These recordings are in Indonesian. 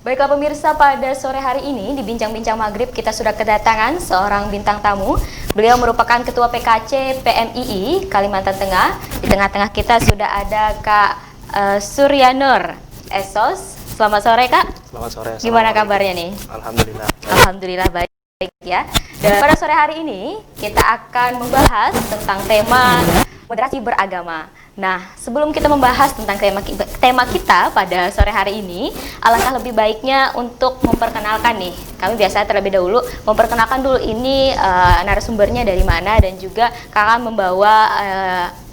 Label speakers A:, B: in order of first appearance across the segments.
A: Baiklah pemirsa, pada sore hari ini di Bincang-Bincang Maghrib kita sudah kedatangan seorang bintang tamu. Beliau merupakan Ketua PKC PMII Kalimantan Tengah. Di tengah-tengah kita sudah ada Kak Surya Nur Esos. Selamat sore Kak.
B: Selamat sore.
A: Gimana kabarnya nih?
B: Alhamdulillah.
A: Alhamdulillah baik ya. Dan pada sore hari ini kita akan membahas tentang tema moderasi beragama. Nah, sebelum kita membahas tentang tema kita pada sore hari ini, alangkah lebih baiknya untuk memperkenalkan nih. Kami biasa terlebih dahulu memperkenalkan dulu ini narasumbernya dari mana dan juga kakak membawa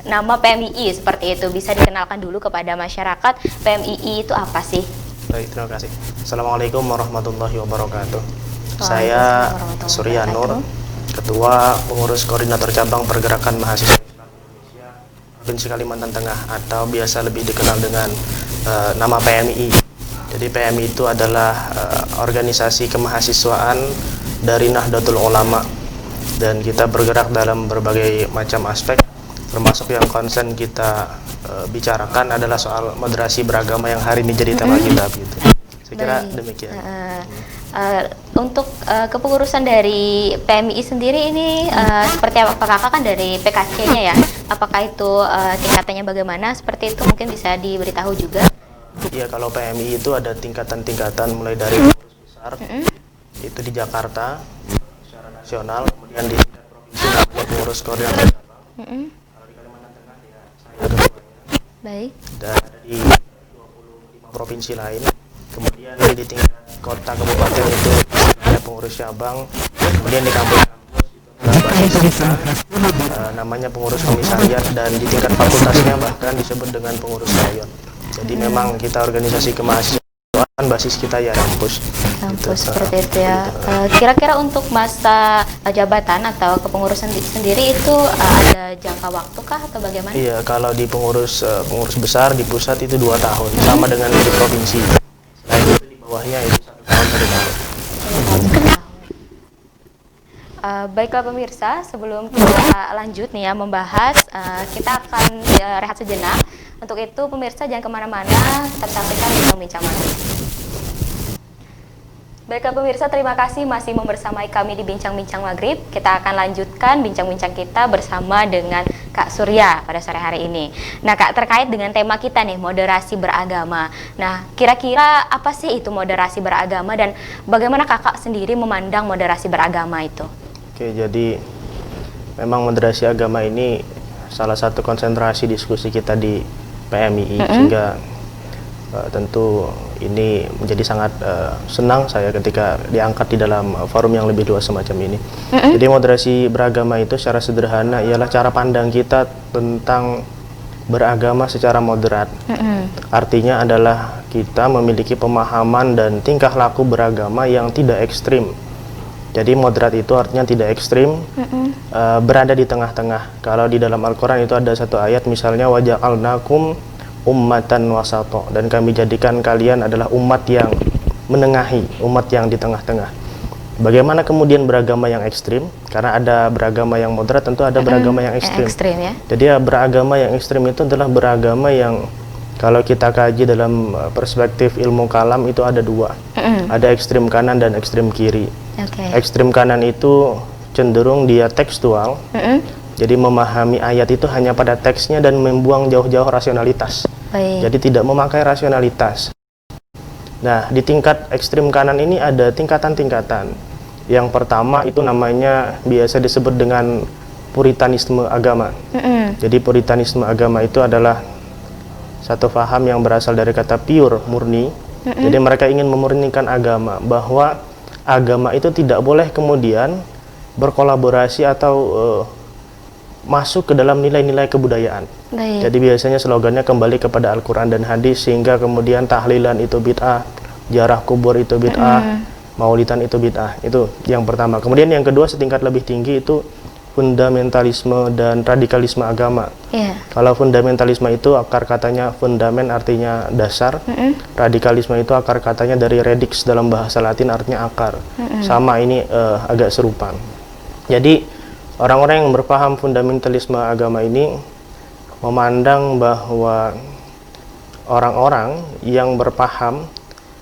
A: nama PMII seperti itu. Bisa dikenalkan dulu kepada masyarakat PMII itu apa sih?
B: Baik, terima kasih. Assalamualaikum warahmatullahi wabarakatuh. Saya Surya Nur, Ketua Pengurus Koordinator Cabang Pergerakan Mahasiswa Provinsi Kalimantan Tengah atau biasa lebih dikenal dengan nama PMII. Jadi PMII itu adalah organisasi kemahasiswaan dari Nahdlatul Ulama dan kita bergerak dalam berbagai macam aspek, termasuk yang konsen kita bicarakan adalah soal moderasi beragama yang hari ini jadi tema kita gitu. Saya kira demikian.
A: Untuk kepengurusan dari PMII sendiri ini seperti apa kakak kan dari PKC-nya ya? Apakah itu tingkatannya bagaimana? Seperti itu mungkin bisa diberitahu juga.
B: Iya, kalau PMII itu ada tingkatan-tingkatan mulai dari pengurus besar itu di Jakarta secara nasional, kemudian di tingkat provinsi namanya pengurus koordinator cabang. Kalau di Kalimantan Tengah ya saya ketuanya.
A: Baik.
B: Dan ada di 25 provinsi lain. Kemudian di tingkat kota kabupaten itu ada pengurus cabang. Kemudian di kampus basis kita namanya pengurus komisariat dan di tingkat fakultasnya bahkan disebut dengan pengurus rayon. Jadi memang kita organisasi kemahasiswaan basis kita ya kampus.
A: Kampus seperti itu ya. Kira-kira untuk masa jabatan atau kepengurusan sendiri itu ada jangka waktu kah atau bagaimana?
B: Iya, kalau di pengurus besar di pusat itu 2 tahun, sama dengan di provinsi. Selain itu di bawahnya itu 1 tahun 1 tahun.
A: Baiklah pemirsa, sebelum kita lanjut nih ya membahas, kita akan rehat sejenak. Untuk itu pemirsa jangan kemana-mana, tetap saksikan Bincang-Bincang Maghrib. Baiklah pemirsa, terima kasih masih membersamai kami di Bincang-Bincang Maghrib. Kita akan lanjutkan bincang-bincang kita bersama dengan Kak Surya pada sore hari ini. Nah Kak, terkait dengan tema kita nih, moderasi beragama. Nah, kira-kira apa sih itu moderasi beragama dan bagaimana kakak sendiri memandang moderasi beragama itu?
B: Oke, jadi memang moderasi agama ini salah satu konsentrasi diskusi kita di PMII, sehingga tentu ini menjadi sangat senang saya ketika diangkat di dalam forum yang lebih luas semacam ini. Jadi moderasi beragama itu secara sederhana ialah cara pandang kita tentang beragama secara moderat. Artinya adalah kita memiliki pemahaman dan tingkah laku beragama yang tidak ekstrim. Jadi moderat itu artinya tidak ekstrim, berada di tengah-tengah. Kalau di dalam Al-Quran itu ada satu ayat misalnya waja'alnakum ummatan wasato, dan kami jadikan kalian adalah umat yang menengahi, umat yang di tengah-tengah. Bagaimana kemudian beragama yang ekstrim? Karena ada beragama yang moderat, tentu ada beragama yang ekstrim.
A: Ya?
B: Jadi beragama yang ekstrim itu adalah beragama yang kalau kita kaji dalam perspektif ilmu kalam itu ada 2. Ada ekstrim kanan dan ekstrim kiri. Ekstrim kanan itu cenderung dia tekstual. Jadi memahami ayat itu hanya pada teksnya dan membuang jauh-jauh rasionalitas. Jadi tidak memakai rasionalitas. Nah, di tingkat ekstrim kanan ini ada tingkatan-tingkatan. Yang pertama itu namanya biasa disebut dengan puritanisme agama. Jadi puritanisme agama itu adalah satu faham yang berasal dari kata pure, murni. Jadi mereka ingin memurnikan agama, bahwa agama itu tidak boleh kemudian berkolaborasi atau masuk ke dalam nilai-nilai kebudayaan. Jadi biasanya slogannya kembali kepada Al-Quran dan hadis, sehingga kemudian tahlilan itu bid'ah, ziarah kubur itu bid'ah, maulidan itu bid'ah. Itu yang pertama. Kemudian yang kedua setingkat lebih tinggi itu fundamentalisme dan radikalisme agama. Kalau fundamentalisme itu akar katanya fundamen artinya dasar, radikalisme itu akar katanya dari radix dalam bahasa Latin artinya akar. Sama, ini agak serupa. Jadi orang-orang yang berpaham fundamentalisme agama ini memandang bahwa orang-orang yang berpaham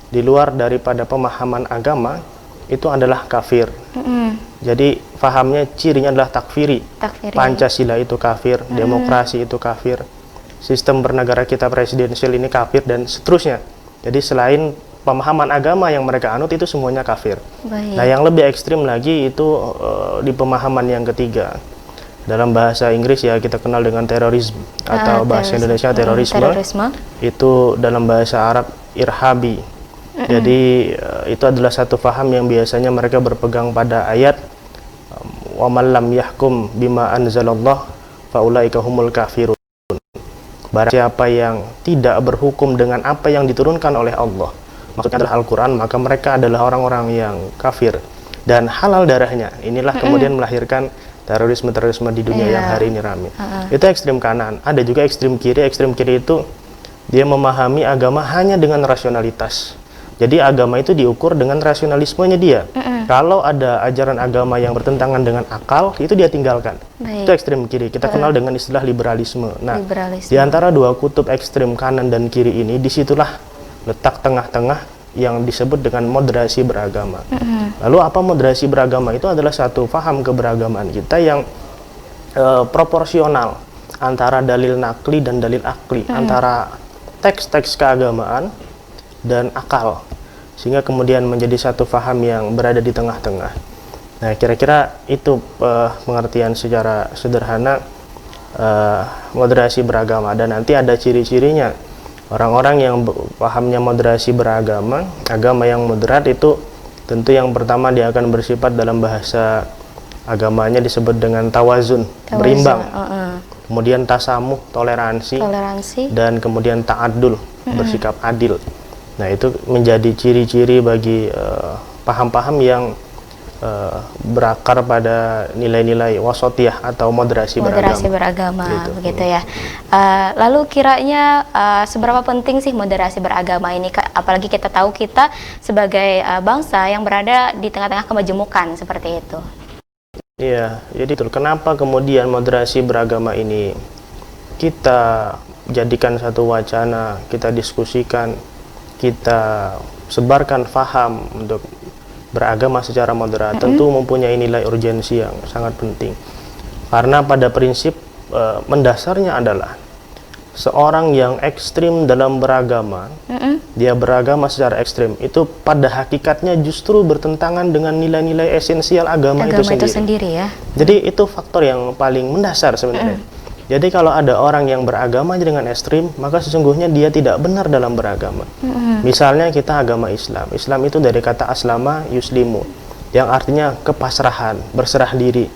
B: di luar daripada pemahaman agama itu adalah kafir. Jadi fahamnya cirinya adalah takfiri. Pancasila itu kafir, demokrasi itu kafir, sistem bernegara kita presidensial ini kafir, dan seterusnya. Jadi selain pemahaman agama yang mereka anut itu semuanya kafir. Nah, yang lebih ekstrim lagi itu di pemahaman yang ketiga. Dalam bahasa Inggris ya kita kenal dengan terorisme, atau bahasa Indonesia terorisme. Itu dalam bahasa Arab irhabi. Jadi itu adalah satu faham yang biasanya mereka berpegang pada ayat wa man lam yahkum bima anzalallah faulaika humul kafirun. Barang siapa yang tidak berhukum dengan apa yang diturunkan oleh Allah, maksudnya adalah Al-Quran, maka mereka adalah orang-orang yang kafir dan halal darahnya. Inilah kemudian melahirkan terorisme di dunia yang hari ini ramai. Itu ekstrim kanan. Ada juga ekstrim kiri. Ekstrim kiri itu dia memahami agama hanya dengan rasionalitas. Jadi agama itu diukur dengan rasionalismenya dia. Kalau ada ajaran agama yang bertentangan dengan akal, itu dia tinggalkan. Itu ekstrem kiri. Kita kenal dengan istilah liberalisme. Nah, di antara dua kutub ekstrem kanan dan kiri ini, disitulah letak tengah-tengah yang disebut dengan moderasi beragama. Lalu apa moderasi beragama? Itu adalah satu paham keberagaman kita yang proporsional antara dalil nakli dan dalil akli, antara teks-teks keagamaan dan akal, sehingga kemudian menjadi satu faham yang berada di tengah-tengah. Nah, kira-kira itu pengertian secara sederhana moderasi beragama, dan nanti ada ciri-cirinya. Orang-orang yang pahamnya moderasi beragama, agama yang moderat itu tentu yang pertama dia akan bersifat dalam bahasa agamanya disebut dengan tawazun, berimbang. Kemudian tasamuh, toleransi, dan kemudian ta'adul, bersikap adil. Nah, itu menjadi ciri-ciri bagi paham-paham yang berakar pada nilai-nilai wasatiyah atau moderasi beragama gitu.
A: Begitu ya. Lalu kiranya seberapa penting sih moderasi beragama ini, apalagi kita tahu kita sebagai bangsa yang berada di tengah-tengah kemajemukan seperti itu.
B: Iya, jadi kenapa kemudian moderasi beragama ini kita jadikan satu wacana, kita diskusikan, kita sebarkan faham untuk beragama secara moderat, tentu mempunyai nilai urgensi yang sangat penting. Karena pada prinsip mendasarnya adalah seorang yang ekstrim dalam beragama, dia beragama secara ekstrim, itu pada hakikatnya justru bertentangan dengan nilai-nilai esensial agama itu sendiri ya. Jadi itu faktor yang paling mendasar sebenarnya. Jadi kalau ada orang yang beragama dengan ekstrim, maka sesungguhnya dia tidak benar dalam beragama. Misalnya kita agama Islam. Islam itu dari kata aslama yuslimu, yang artinya kepasrahan, berserah diri.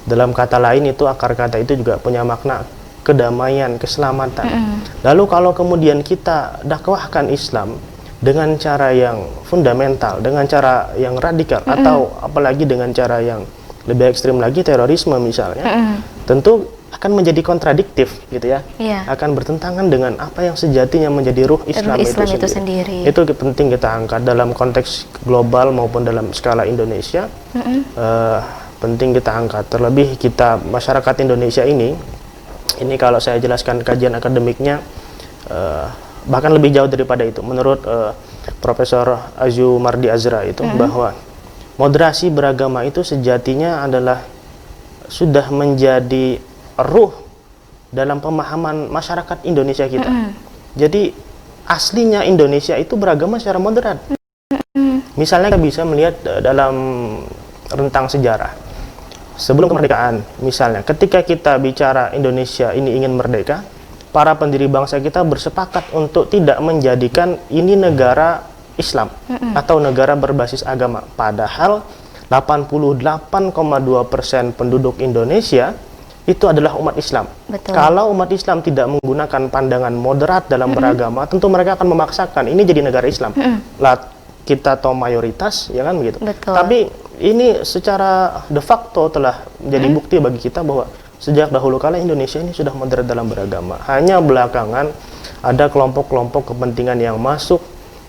B: Dalam kata lain itu akar kata itu juga punya makna kedamaian, keselamatan. Lalu kalau kemudian kita dakwahkan Islam dengan cara yang fundamental, dengan cara yang radikal, atau apalagi dengan cara yang lebih ekstrim lagi, terorisme misalnya, tentu akan menjadi kontradiktif gitu ya, akan bertentangan dengan apa yang sejatinya menjadi ruh Islam itu sendiri. Itu penting kita angkat dalam konteks global maupun dalam skala Indonesia. Penting kita angkat, terlebih kita masyarakat Indonesia ini kalau saya jelaskan kajian akademiknya bahkan lebih jauh daripada itu. Menurut Profesor Azumardi Azra itu bahwa moderasi beragama itu sejatinya adalah sudah menjadi ruh dalam pemahaman masyarakat Indonesia kita. Jadi aslinya Indonesia itu beragama secara moderat. Misalnya kita bisa melihat dalam rentang sejarah sebelum kemerdekaan, misalnya ketika kita bicara Indonesia ini ingin merdeka, para pendiri bangsa kita bersepakat untuk tidak menjadikan ini negara Islam atau negara berbasis agama. Padahal 88,2% penduduk Indonesia itu adalah umat Islam. Kalau umat Islam tidak menggunakan pandangan moderat dalam beragama, tentu mereka akan memaksakan ini jadi negara Islam. Lah kita tahu mayoritas, ya kan begitu. Tapi ini secara de facto telah menjadi bukti bagi kita bahwa sejak dahulu kala Indonesia ini sudah moderat dalam beragama. Hanya belakangan ada kelompok-kelompok kepentingan yang masuk,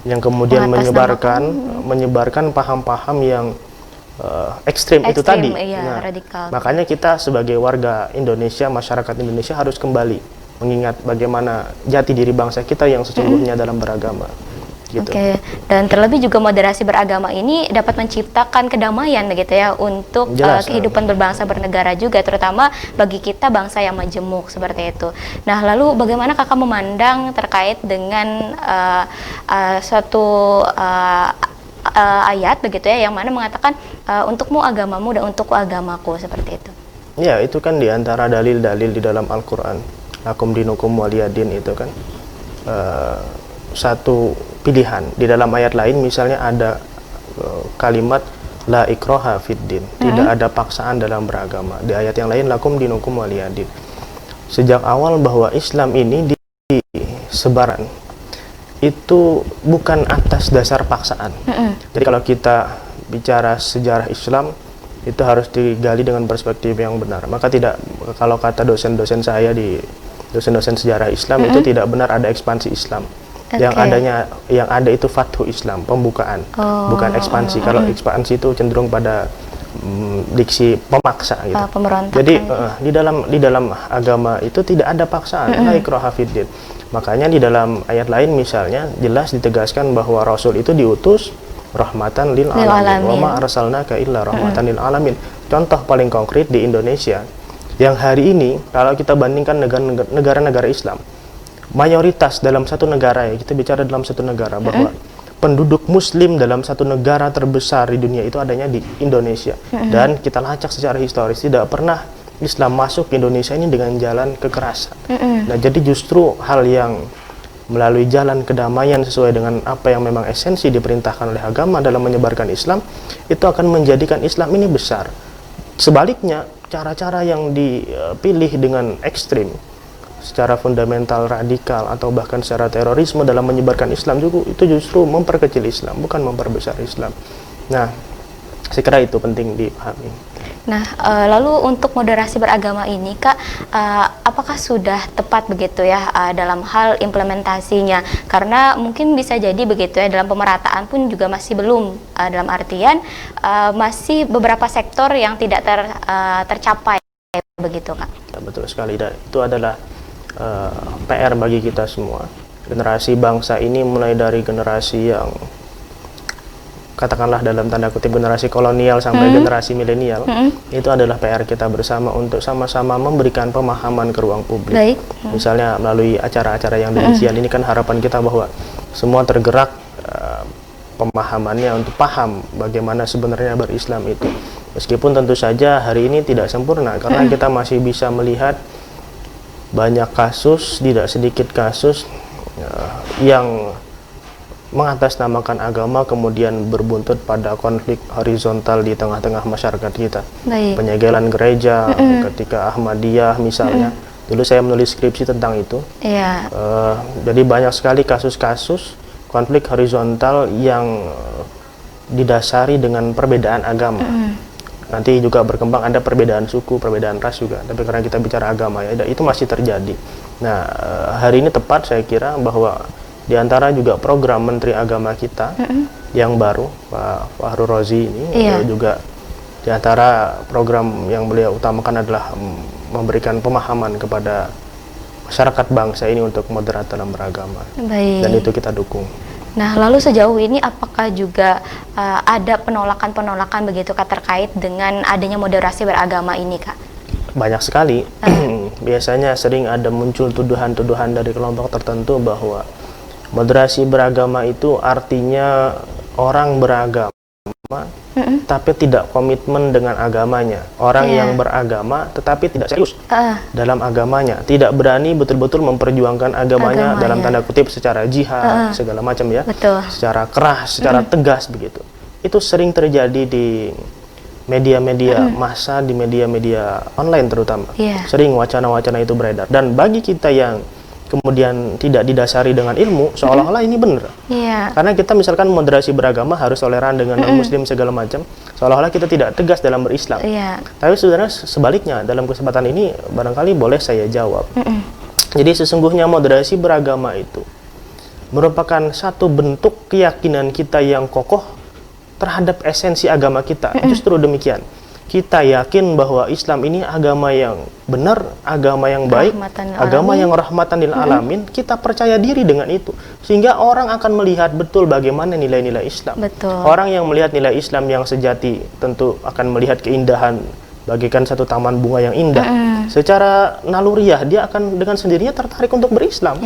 B: yang kemudian menyebarkan paham-paham yang ekstrim itu tadi. Radikal. Makanya kita sebagai warga Indonesia, masyarakat Indonesia harus kembali mengingat bagaimana jati diri bangsa kita yang sesungguhnya dalam beragama. gitu.
A: Oke. Dan terlebih juga moderasi beragama ini dapat menciptakan kedamaian begitu ya untuk kehidupan berbangsa bernegara juga, terutama bagi kita bangsa yang majemuk seperti itu. Nah, lalu bagaimana kakak memandang terkait dengan suatu ayat begitu ya yang mana mengatakan untukmu agamamu dan untukku agamaku, seperti itu?
B: Ya, itu kan diantara dalil-dalil di dalam Al-Quran. Lakum dinukum waliyadin itu kan satu pilihan. Di dalam ayat lain misalnya ada kalimat la ikroha fiddin, tidak ada paksaan dalam beragama. Di ayat yang lain lakum dinukum waliyadin. Sejak awal bahwa Islam ini disebaran itu bukan atas dasar paksaan. Jadi kalau kita bicara sejarah Islam itu harus digali dengan perspektif yang benar. Maka tidak, kalau kata dosen-dosen saya di dosen-dosen sejarah Islam itu tidak benar ada ekspansi Islam. Yang ada itu fathu Islam, pembukaan, bukan ekspansi. Kalau ekspansi itu cenderung pada diksi pemaksa gitu. Jadi di dalam agama itu tidak ada paksaan, la ikraha fiddin. Makanya di dalam ayat lain misalnya jelas ditegaskan bahwa Rasul itu diutus rahmatan lil alamin. Wa ma arsalnaka illa rahmatan lil alamin. Contoh paling konkret di Indonesia yang hari ini kalau kita bandingkan negara-negara Islam, mayoritas dalam satu negara, ya kita bicara dalam satu negara bahwa penduduk muslim dalam satu negara terbesar di dunia itu adanya di Indonesia. Dan kita lacak secara historis tidak pernah Islam masuk ke Indonesia ini dengan jalan kekerasan. Nah, jadi justru hal yang melalui jalan kedamaian sesuai dengan apa yang memang esensi diperintahkan oleh agama dalam menyebarkan Islam, itu akan menjadikan Islam ini besar. Sebaliknya, cara-cara yang dipilih dengan ekstrim, secara fundamental, radikal, atau bahkan secara terorisme dalam menyebarkan Islam juga, itu justru memperkecil Islam, bukan memperbesar Islam. Nah, saya kira itu penting dipahami.
A: Nah, lalu untuk moderasi beragama ini, Kak, apakah sudah tepat begitu ya dalam hal implementasinya? Karena mungkin bisa jadi begitu ya, dalam pemerataan pun juga masih belum, dalam artian masih beberapa sektor yang tidak tercapai begitu, Kak.
B: Ya, betul sekali, dan itu adalah PR bagi kita semua. Generasi bangsa ini mulai dari generasi yang katakanlah dalam tanda kutip generasi kolonial sampai generasi milenial, itu adalah PR kita bersama untuk sama-sama memberikan pemahaman ke ruang publik. Misalnya melalui acara-acara yang demikian, ini kan harapan kita bahwa semua tergerak pemahamannya untuk paham bagaimana sebenarnya berislam itu. Meskipun tentu saja hari ini tidak sempurna, karena kita masih bisa melihat banyak kasus, tidak sedikit kasus yang mengatasnamakan agama kemudian berbuntut pada konflik horizontal di tengah-tengah masyarakat kita. Penyegelan gereja ketika Ahmadiyah misalnya. Dulu saya menulis skripsi tentang itu. Jadi banyak sekali kasus-kasus konflik horizontal yang didasari dengan perbedaan agama. Nanti juga berkembang ada perbedaan suku, perbedaan ras juga. Tapi karena kita bicara agama ya, itu masih terjadi. Nah, hari ini tepat saya kira bahwa di antara juga program Menteri Agama kita yang baru, Pak Fahru Rozi ini, juga di antara program yang beliau utamakan adalah memberikan pemahaman kepada masyarakat bangsa ini untuk moderat dalam beragama. Dan itu kita dukung.
A: Nah, lalu sejauh ini apakah juga ada penolakan-penolakan begitu, Kak, terkait dengan adanya moderasi beragama ini, Kak?
B: Banyak sekali. Biasanya sering ada muncul tuduhan-tuduhan dari kelompok tertentu bahwa moderasi beragama itu artinya orang beragama tapi tidak komitmen dengan agamanya. Orang yang beragama tetapi tidak serius dalam agamanya, tidak berani betul-betul memperjuangkan agamanya dalam tanda kutip secara jihad segala macam ya. Secara keras, secara tegas begitu. Itu sering terjadi di media-media massa, di media-media online terutama. Sering wacana-wacana itu beredar, dan bagi kita yang kemudian tidak didasari dengan ilmu, seolah-olah ini benar. Karena kita misalkan moderasi beragama harus toleran dengan non-muslim segala macam, seolah-olah kita tidak tegas dalam berislam. Tapi sebenarnya sebaliknya, dalam kesempatan ini barangkali boleh saya jawab. Jadi sesungguhnya moderasi beragama itu merupakan satu bentuk keyakinan kita yang kokoh terhadap esensi agama kita. Justru demikian. kita yakin bahwa Islam ini agama yang benar, agama yang baik, agama yang rahmatan lil alamin, kita percaya diri dengan itu. Sehingga orang akan melihat betul bagaimana nilai-nilai Islam.
A: Betul.
B: Orang yang melihat nilai Islam yang sejati tentu akan melihat keindahan bagaikan satu taman bunga yang indah. Secara naluriah dia akan dengan sendirinya tertarik untuk berislam.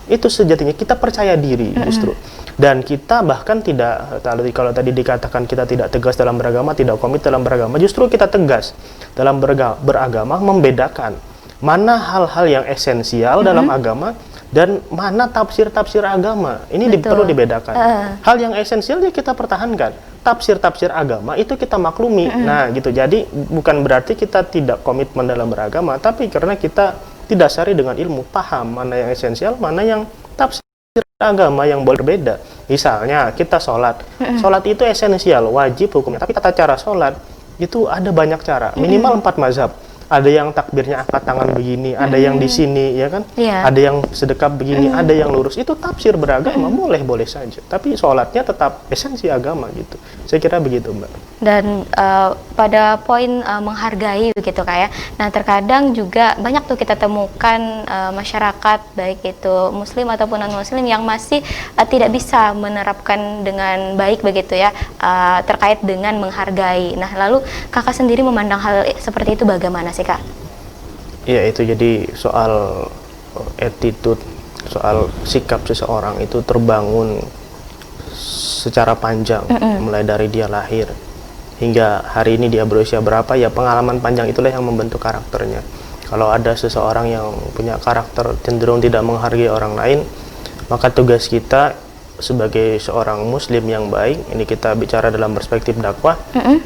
B: Itu sejatinya kita percaya diri justru. Dan kita bahkan tidak, kalau tadi dikatakan kita tidak tegas dalam beragama, tidak komit dalam beragama, justru kita tegas dalam beragama, membedakan mana hal-hal yang esensial dalam agama dan mana tafsir-tafsir agama. Ini perlu dibedakan. Hal yang esensial ya kita pertahankan. Tafsir-tafsir agama itu kita maklumi. Nah, gitu. Jadi bukan berarti kita tidak komitmen dalam beragama, tapi karena kita didasari dengan ilmu, paham mana yang esensial, mana yang tafsir agama yang berbeda. Misalnya kita sholat, sholat itu esensial, wajib hukumnya, tapi tata cara sholat itu ada banyak cara, minimal 4 mazhab. Ada yang takbirnya angkat tangan begini, ada yang di sini, ya kan? Ada yang sedekap begini, ada yang lurus. Itu tafsir beragama, boleh-boleh saja. Tapi sholatnya tetap esensi agama gitu. Saya kira begitu, Mbak. Dan
A: pada poin menghargai begitu Kak ya. Nah, terkadang juga banyak tuh kita temukan masyarakat baik itu muslim ataupun non-muslim yang masih tidak bisa menerapkan dengan baik begitu ya, terkait dengan menghargai. Nah, lalu Kakak sendiri memandang hal seperti itu bagaimana sih Kak?
B: Ya, itu jadi soal attitude, soal sikap seseorang itu terbangun secara panjang, mulai dari dia lahir hingga hari ini dia berusia berapa, ya pengalaman panjang itulah yang membentuk karakternya. Kalau ada seseorang yang punya karakter cenderung tidak menghargai orang lain, maka tugas kita sebagai seorang muslim yang baik, ini kita bicara dalam perspektif dakwah,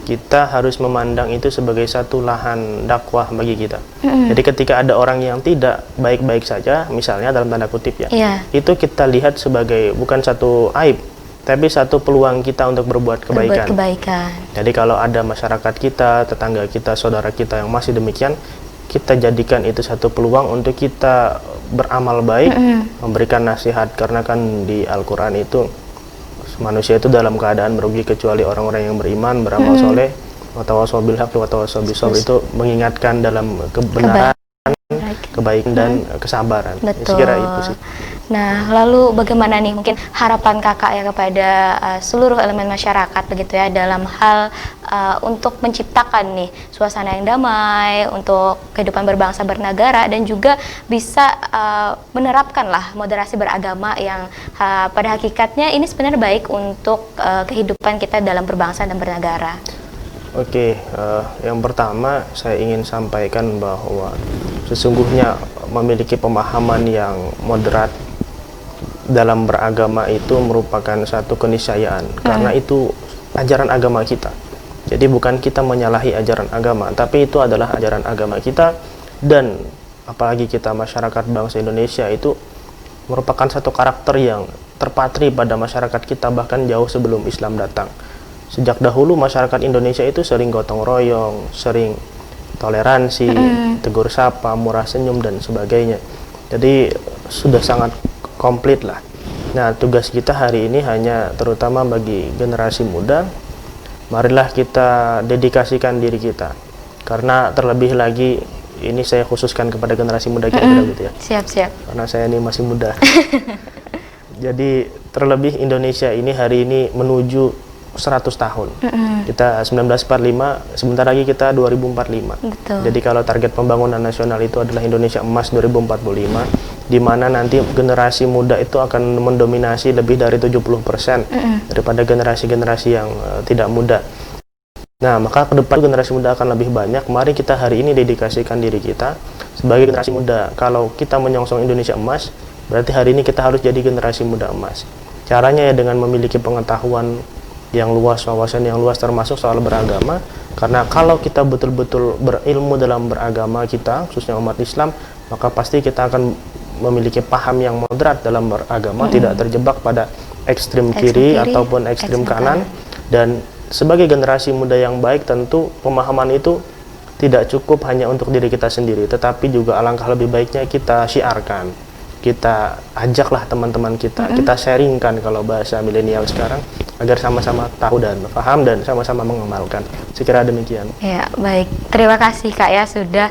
B: kita harus memandang itu sebagai satu lahan dakwah bagi kita. Jadi ketika ada orang yang tidak baik-baik saja, misalnya dalam tanda kutip ya, itu kita lihat sebagai bukan satu aib, tapi satu peluang kita untuk berbuat kebaikan. Jadi kalau ada masyarakat kita, tetangga kita, saudara kita yang masih demikian, kita jadikan itu satu peluang untuk kita beramal baik, memberikan nasihat. Karena kan di Al-Quran itu manusia itu dalam keadaan merugi kecuali orang-orang yang beriman, beramal soleh, watawasau bil haqqi watawasau bis sabr, itu mengingatkan dalam kebenaran, kebaikan dan kesabaran. Saya kira itu sih.
A: Nah, lalu bagaimana nih mungkin harapan Kakak ya kepada seluruh elemen masyarakat begitu ya dalam hal untuk menciptakan nih suasana yang damai untuk kehidupan berbangsa bernegara, dan juga bisa menerapkanlah moderasi beragama yang pada hakikatnya ini sebenarnya baik untuk kehidupan kita dalam berbangsa dan bernegara.
B: Oke, yang pertama saya ingin sampaikan bahwa sesungguhnya memiliki pemahaman yang moderat dalam beragama itu merupakan satu keniscayaan, karena itu ajaran agama kita. Jadi bukan kita menyalahi ajaran agama, tapi itu adalah ajaran agama kita. Dan apalagi kita masyarakat bangsa Indonesia itu merupakan satu karakter yang terpatri pada masyarakat kita bahkan jauh sebelum Islam datang. Sejak dahulu masyarakat Indonesia itu sering gotong royong, sering toleransi, tegur sapa, murah senyum dan sebagainya. Jadi sudah sangat komplit lah. Nah, tugas kita hari ini hanya terutama bagi generasi muda, marilah kita dedikasikan diri kita. Karena terlebih lagi ini saya khususkan kepada generasi muda kira-kira gitu ya.
A: Siap. Karena
B: saya ini masih muda. Jadi terlebih Indonesia ini hari ini menuju 100 tahun. Kita 1945, sebentar lagi kita 2045.
A: Betul. Jadi
B: kalau target pembangunan nasional itu adalah Indonesia Emas 2045, di mana nanti generasi muda itu akan mendominasi lebih dari 70% daripada generasi-generasi yang tidak muda. Nah, maka ke depan generasi muda akan lebih banyak. Mari kita hari ini dedikasikan diri kita sebagai generasi muda. Kalau kita menyongsong Indonesia Emas, berarti hari ini kita harus jadi generasi muda emas. Caranya ya dengan memiliki pengetahuan yang luas, wawasan yang luas termasuk soal beragama. Karena kalau kita betul-betul berilmu dalam beragama kita, khususnya umat Islam, maka pasti kita akan memiliki paham yang moderat dalam beragama, tidak terjebak pada ekstrim kiri ataupun ekstrim kanan. Dan sebagai generasi muda yang baik, tentu pemahaman itu tidak cukup hanya untuk diri kita sendiri, tetapi juga alangkah lebih baiknya kita syiarkan, kita ajaklah teman-teman kita, kita sharingkan kalau bahasa milenial sekarang, agar sama-sama tahu dan paham dan sama-sama mengamalkan. Sekira demikian.
A: Ya, baik. Terima kasih Kak ya sudah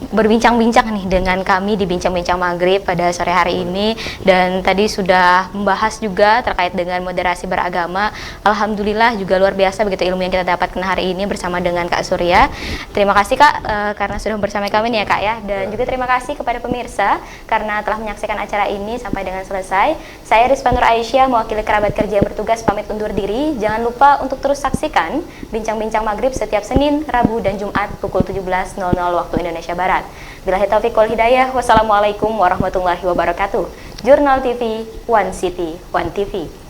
A: berbincang-bincang nih dengan kami di Bincang-Bincang Maghrib pada sore hari ini, dan tadi sudah membahas juga terkait dengan moderasi beragama. Alhamdulillah juga luar biasa begitu ilmu yang kita dapatkan hari ini bersama dengan Kak Surya. Terima kasih Kak karena sudah bersama kami nih ya Kak ya, dan juga terima kasih kepada pemirsa karena telah menyaksikan acara ini sampai dengan selesai. Saya Rizwan Nur Aisyah mewakili kerabat kerja yang bertugas pamit undur diri. Jangan lupa untuk terus saksikan Bincang-Bincang Maghrib setiap Senin, Rabu, dan Jumat pukul 17.00 waktu Indonesia Barat. Billahi taufiq wal hidayah. Wassalamualaikum warahmatullahi wabarakatuh. Jurnal TV, One City, One TV.